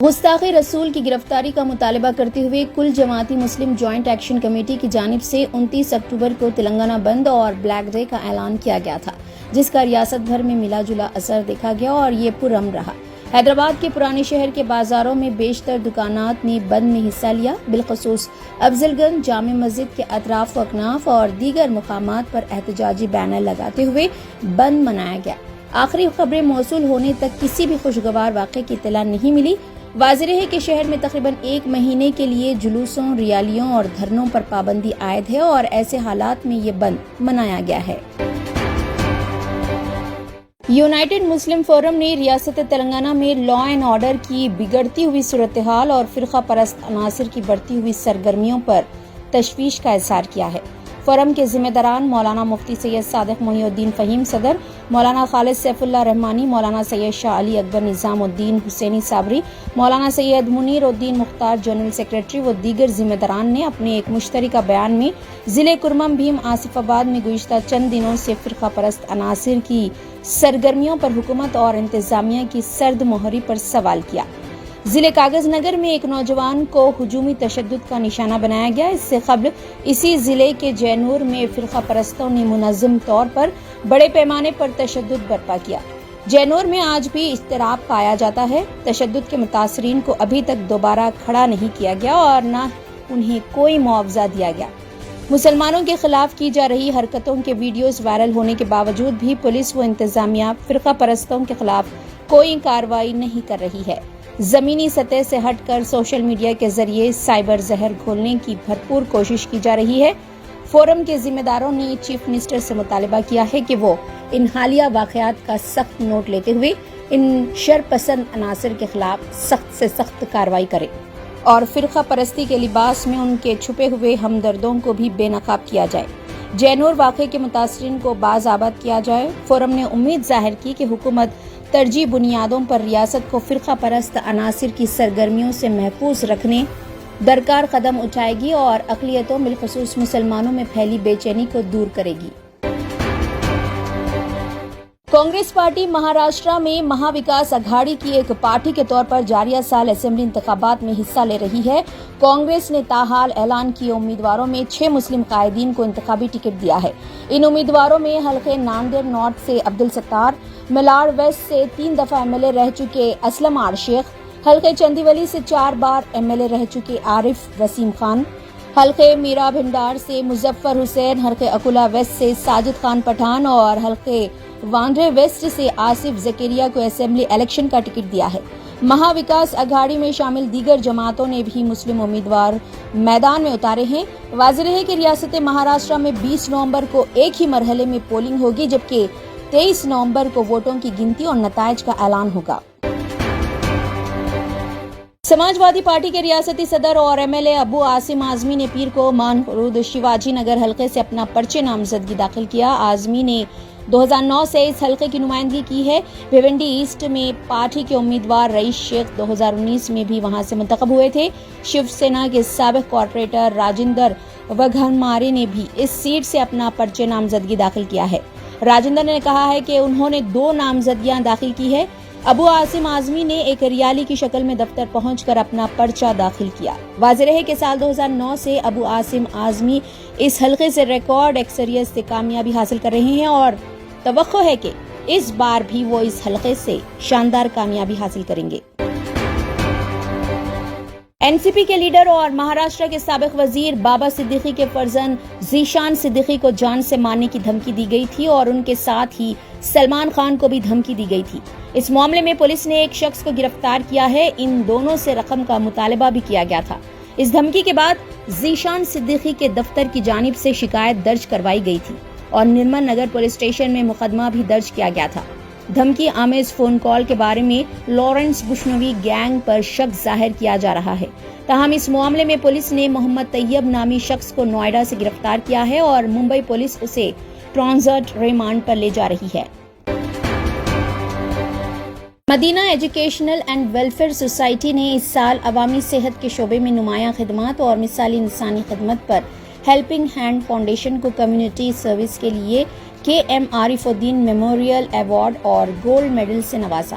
گستاخی رسول کی گرفتاری کا مطالبہ کرتے ہوئے کل جماعتی مسلم جوائنٹ ایکشن کمیٹی کی جانب سے 29 اکتوبر کو تلنگانہ بند اور بلیک ڈے کا اعلان کیا گیا تھا، جس کا ریاست بھر میں ملا جلا اثر دیکھا گیا اور یہ پرامن رہا۔ حیدرآباد کے پرانے شہر کے بازاروں میں بیشتر دکانات نے بند میں حصہ لیا، بالخصوص افضل گنج جامع مسجد کے اطراف و اکناف اور دیگر مقامات پر احتجاجی بینر لگاتے ہوئے بند منایا گیا۔ آخری خبریں موصول ہونے تک کسی بھی خوشگوار واقعے کی اطلاع نہیں ملی۔ واضح ہے کہ شہر میں تقریباً 1 مہینے کے لیے جلوسوں، ریالیوں اور دھرنوں پر پابندی عائد ہے اور ایسے حالات میں یہ بند منایا گیا ہے۔ یونائیٹڈ مسلم فورم نے ریاست تلنگانہ میں لا اینڈ آرڈر کی بگڑتی ہوئی صورتحال اور فرقہ پرست عناصر کی بڑھتی ہوئی سرگرمیوں پر تشویش کا اظہار کیا ہے۔ فورم کے ذمہ داران مولانا مفتی سید صادق محی الدین فہیم صدر، مولانا خالد سیف اللہ رحمانی، مولانا سید شاہ علی اکبر نظام الدین حسینی صابری، مولانا سید منیر الدین مختار جنرل سیکریٹری و دیگر ذمہ داران نے اپنے ایک مشترکہ بیان میں ضلع کرمم بھیم آصف آباد میں گزشتہ چند دنوں سے فرقہ پرست عناصر کی سرگرمیوں پر حکومت اور انتظامیہ کی سرد مہری پر سوال کیا۔ ضلع کاغذ نگر میں ایک نوجوان کو ہجومی تشدد کا نشانہ بنایا گیا۔ اس سے قبل اسی ضلع کے جینور میں فرقہ پرستوں نے منظم طور پر بڑے پیمانے پر تشدد برپا کیا۔ جینور میں آج بھی اضطراب پایا جاتا ہے۔ تشدد کے متاثرین کو ابھی تک دوبارہ کھڑا نہیں کیا گیا اور نہ انہیں کوئی معاوضہ دیا گیا۔ مسلمانوں کے خلاف کی جا رہی حرکتوں کے ویڈیوز وائرل ہونے کے باوجود بھی پولیس و انتظامیہ فرقہ پرستوں کے خلاف کوئی کارروائی نہیں کر رہی ہے۔ زمینی سطح سے ہٹ کر سوشل میڈیا کے ذریعے سائبر زہر گھولنے کی بھرپور کوشش کی جا رہی ہے۔ فورم کے ذمہ داروں نے چیف منسٹر سے مطالبہ کیا ہے کہ وہ ان حالیہ واقعات کا سخت نوٹ لیتے ہوئے ان شرپسند عناصر کے خلاف سخت سے سخت کارروائی کرے اور فرقہ پرستی کے لباس میں ان کے چھپے ہوئے ہمدردوں کو بھی بے نقاب کیا جائے۔ جینور واقعے کے متاثرین کو باز آباد کیا جائے۔ فورم نے امید ظاہر کی کہ حکومت ترجیح بنیادوں پر ریاست کو فرقہ پرست عناصر کی سرگرمیوں سے محفوظ رکھنے درکار قدم اٹھائے گی اور اقلیتوں بالخصوص مسلمانوں میں پھیلی بے چینی کو دور کرے گی۔ کانگریس پارٹی مہاراشٹرا میں مہا وکاس اگھاڑی کی ایک پارٹی کے طور پر جاریہ سال اسمبلی انتخابات میں حصہ لے رہی ہے۔ کانگریس نے تاحال اعلان کیے امیدواروں میں 6 مسلم قائدین کو انتخابی ٹکٹ دیا ہے۔ ان امیدواروں میں حلقہ ناندیڑ نارتھ سے عبدالستار، ملاڑ ویسٹ سے 3 دفعہ MLA رہ چکے اسلم آر شیخ، حلقہ چندیولی سے 4 بار MLA رہ چکے عارف وسیم خان، حلقہ میرا بھنڈار سے مظفر حسین، حلقہ اکولا ویسٹ سے ساجد خان پٹھان اور حلقہ وانڈرے ویسٹ سے آصف زکریا کو اسمبلی الیکشن کا ٹکٹ دیا ہے۔ مہا وکاس اگھاڑی میں شامل دیگر جماعتوں نے بھی مسلم امیدوار میدان میں اتارے ہیں۔ واضح ہے کہ ریاست مہاراشٹرا میں 20 نومبر کو ایک ہی مرحلے میں پولنگ ہوگی، جبکہ 23 نومبر کو ووٹوں کی گنتی اور نتائج کا اعلان ہوگا۔ سماج وادی پارٹی کے ریاستی صدر اور MLA ابو عاصم اعظمی نے پیر کو مان خرود شیواجی نگر حلقے سے اپنا پرچہ نامزدگی داخل کیا۔ اعظمی نے 2009 سے اس حلقے کی نمائندگی کی ہے۔ بھیونڈی ایسٹ میں پارٹی کے امیدوار رئیس شیخ 2019 میں بھی وہاں سے منتخب ہوئے تھے۔ شیو سینا کے سابق کارپوریٹر راجندر وگھنمارے نے بھی اس سیٹ سے اپنا پرچہ نامزدگی داخل کیا ہے۔ راجندر نے کہا ہے کہ انہوں نے 2 نامزدگیاں داخل کی ہے۔ ابو عاصم اعظمی نے ایک ریالی کی شکل میں دفتر پہنچ کر اپنا پرچہ داخل کیا۔ واضح ہے کہ سال 2009 سے ابو عاصم اعظمی اس حلقے سے ریکارڈ اکثریت سے کامیابی حاصل کر رہے ہیں اور توقع ہے کہ اس بار بھی وہ اس حلقے سے شاندار کامیابی حاصل کریں گے۔ NCP کے لیڈر اور مہاراشٹر کے سابق وزیر بابا صدیقی کے فرزند ذیشان صدیقی کو جان سے مارنے کی دھمکی دی گئی تھی اور ان کے ساتھ ہی سلمان خان کو بھی دھمکی دی گئی تھی۔ اس معاملے میں پولیس نے ایک شخص کو گرفتار کیا ہے۔ ان دونوں سے رقم کا مطالبہ بھی کیا گیا تھا۔ اس دھمکی کے بعد ذیشان صدیقی کے دفتر کی جانب سے شکایت درج کروائی گئی تھی اور نرمل نگر پولیس اسٹیشن میں مقدمہ بھی درج کیا گیا تھا۔ دھمکی آمیز فون کال کے بارے میں لارنس بشنوی گینگ پر شک ظاہر کیا جا رہا ہے۔ تاہم اس معاملے میں پولیس نے محمد طیب نامی شخص کو نوئیڈا سے گرفتار کیا ہے اور ممبئی پولیس اسے ٹرانزٹ ریمانڈ پر لے جا رہی ہے۔ مدینہ ایجوکیشنل اینڈ ویلفیئر سوسائٹی نے اس سال عوامی صحت کے شعبے میں نمایاں خدمات اور مثالی انسانی خدمت پر ہیلپنگ ہینڈ فاؤنڈیشن کو کمیونٹی سروس کے لیے KM عارف الدین میموریل ایوارڈ اور گولڈ میڈل سے نوازا۔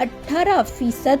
18%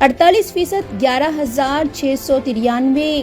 48% 11,693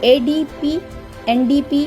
ADP NDP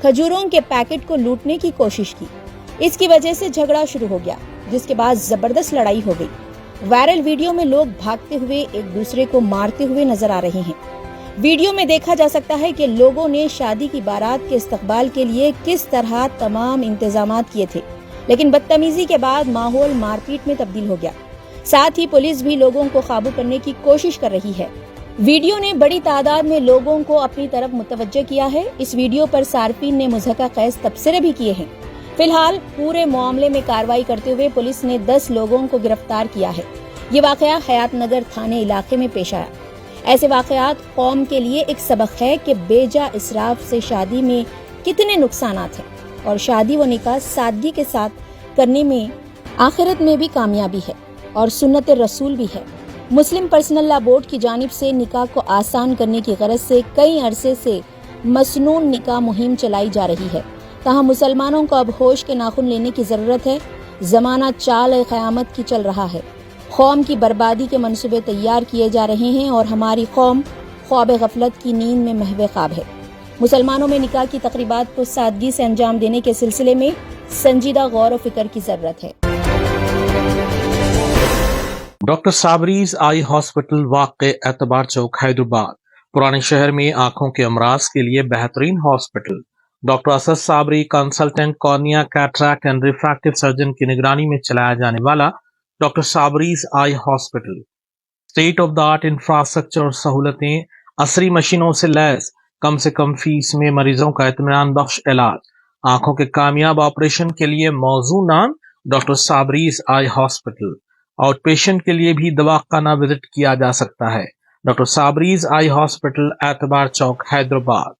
کھجوروں کے پیکٹ کو لوٹنے کی کوشش کی۔ اس کی وجہ سے جھگڑا شروع ہو گیا، جس کے بعد زبردست لڑائی ہو گئی۔ وائرل ویڈیو میں لوگ بھاگتے ہوئے ایک دوسرے کو مارتے ہوئے نظر آ رہے ہیں۔ ویڈیو میں دیکھا جا سکتا ہے کہ لوگوں نے شادی کی بارات کے استقبال کے لیے کس طرح تمام انتظامات کیے تھے، لیکن بدتمیزی کے بعد ماحول مار پیٹ میں تبدیل ہو گیا۔ ساتھ ہی پولیس بھی لوگوں کو قابو کرنے کی کوشش کر رہی ہے۔ ویڈیو نے بڑی تعداد میں لوگوں کو اپنی طرف متوجہ کیا ہے۔ اس ویڈیو پر صارفین نے مضحکہ خیز تبصرے بھی کیے ہیں۔ فی الحال پورے معاملے میں کارروائی کرتے ہوئے پولیس نے 10 لوگوں کو گرفتار کیا ہے۔ یہ واقعہ حیات نگر تھانے علاقے میں پیش آیا۔ ایسے واقعات قوم کے لیے ایک سبق ہے کہ بے جا اسراف سے شادی میں کتنے نقصانات ہیں، اور شادی و نکاح سادگی کے ساتھ کرنے میں آخرت میں بھی کامیابی ہے اور سنت رسول بھی ہے۔ مسلم پرسنل لا بورڈ کی جانب سے نکاح کو آسان کرنے کی غرض سے کئی عرصے سے مسنون نکاح مہم چلائی جا رہی ہے، تاہم مسلمانوں کو اب ہوش کے ناخن لینے کی ضرورت ہے۔ زمانہ چال قیامت کی چل رہا ہے، قوم کی بربادی کے منصوبے تیار کیے جا رہے ہیں اور ہماری قوم خواب غفلت کی نیند میں محو خواب ہے۔ مسلمانوں میں نکاح کی تقریبات کو سادگی سے انجام دینے کے سلسلے میں سنجیدہ غور و فکر کی ضرورت ہے۔ ڈاکٹر صابریز آئی ہاسپٹل واقع اعتبار چوک حیدرآباد پرانے شہر میں آنکھوں کے امراض کے لیے بہترین hospital. Doctor Asad Sabri consultant cornea cataract and refractive surgeon کی نگرانی میں چلایا جانے والا doctor Sabri's eye hospital state of the art infrastructure اور سہولتیں، عصری مشینوں سے لیس، کم سے کم فیس میں مریضوں کا اطمینان بخش علاج، آنکھوں کے کامیاب آپریشن کے لیے موزوں نام doctor Sabri's eye hospital. Out patient کے لیے بھی دواخانہ وزٹ کیا جا سکتا ہے۔ ڈاکٹر صابریز آئی ہاسپٹل اعتبار چوک حیدرآباد۔